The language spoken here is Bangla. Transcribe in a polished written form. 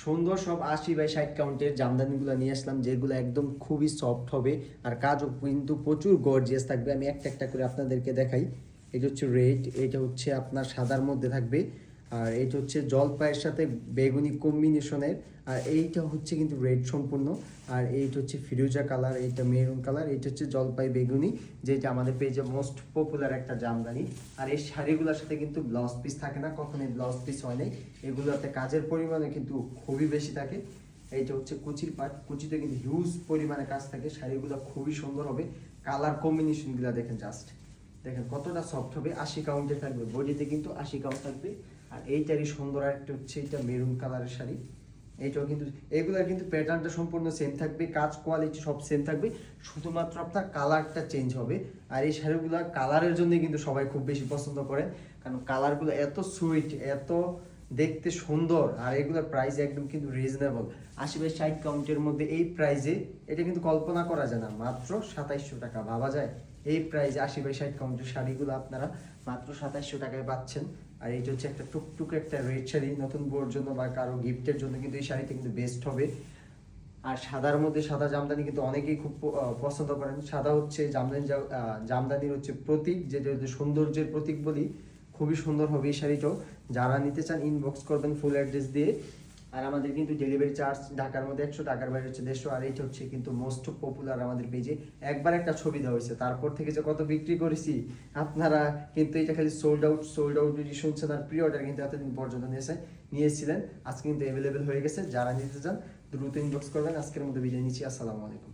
সুন্দর সব 80 বাই 60 কাউন্টের জামদানিগুলো নিয়ে আসলাম, যেগুলো একদম খুবই সফট হবে আর কাজও কিন্তু প্রচুর গর্জিয়াস থাকবে। আমি একটা একটা করে আপনাদেরকে দেখাই। এটা হচ্ছে রেড, এটা হচ্ছে আপনার সাদার মধ্যে থাকবে, আর এইটা হচ্ছে জলপাইয়ের সাথে বেগুনি কম্বিনেশনের, আর এইটা হচ্ছে কিন্তু রেড সম্পূর্ণ, আর এইটা হচ্ছে ফিরোজা কালার, এইটা মেরুন কালার, এইটা হচ্ছে জলপাই বেগুনি, যেটা আমাদের পেজে মোস্ট পপুলার একটা জামদানি। আর এই শাড়িগুলোর সাথে কিন্তু ব্লাউজ পিস থাকে না, কখনোই ব্লাউজ পিস হয় নাই। এগুলোতে কাজের পরিমাণে কিন্তু খুবই বেশি থাকে। এইটা হচ্ছে কুচির পাট, কুচিতে কিন্তু হিউজ পরিমাণে কাজ থাকে। শাড়িগুলো খুবই সুন্দর হবে, কালার কম্বিনেশনগুলো দেখেন, জাস্ট দেখেন কতটা সফট হবে। 80 কাউন্টে থাকবে, বডিতে কিন্তু 80 কাউন্ট থাকবে। আর এইটারই সুন্দর একটা হচ্ছে এটা মেরুন কালারের শাড়ি, এইটাও কিন্তু এগুলার কিন্তু প্যাটার্নটা সম্পূর্ণ সেম থাকবে, কাজ কোয়ালিটি সব সেম থাকবে, শুধুমাত্র আপনার কালারটা চেঞ্জ হবে। আর এই শাড়িগুলো কালারের জন্য কিন্তু সবাই খুব বেশি পছন্দ করে, কারণ কালারগুলো এত সুইট, এত দেখতে সুন্দর, আর এগুলোর প্রাইস একদম কিন্তু রিজনেবল। 80 বাই 60 কাউন্টের মধ্যে এই প্রাইসে এটা কিন্তু কল্পনা করা যায় না, মাত্র 2700 টাকা। ভাবা যায় এই প্রাইসে 80 বাই 60 কাউন্টের শাড়িগুলো আপনারা মাত্র 2700 টাকায় পাচ্ছেন। আর এইটা হচ্ছে একটা টুকটুক একটা রেড শাড়ি, নতুন বউর জন্য বা কারো গিফটের জন্য কিন্তু এই শাড়িটা কিন্তু বেস্ট হবে। আর সাদার মধ্যে সাদা জামদানি কিন্তু অনেকেই খুব পছন্দ করেন। সাদা হচ্ছে জামদানির হচ্ছে প্রতীক, যেটা হচ্ছে সৌন্দর্যের প্রতীক বলি। খুবই সুন্দর হবে এই শাড়িটাও। যারা নিতে চান ইনবক্স করবেন ফুল অ্যাড্রেস দিয়ে। আর আমাদের কিন্তু ডেলিভারি চার্জ ঢাকার মধ্যে 100, টাকার বাইরে হচ্ছে 150। আর এইটা হচ্ছে কিন্তু মোস্ট পপুলার আমাদের পেজে। একবার একটা ছবি দেওয়া হয়েছে, তারপর থেকে যে কত বিক্রি করেছি আপনারা কিন্তু এটা খালি সোল্ড আউট সোল্ড আউট শুনছেন। আর প্রি অর্ডার কিন্তু এতদিন পর্যন্ত নিয়েছিলেন, আজকে কিন্তু অ্যাভেলেবেল হয়ে গেছে। যারা নিতে চান দ্রুত ইনবক্স করবেন। আজকের মধ্যে বিদায় নিচ্ছি, আসসালামু আলাইকুম।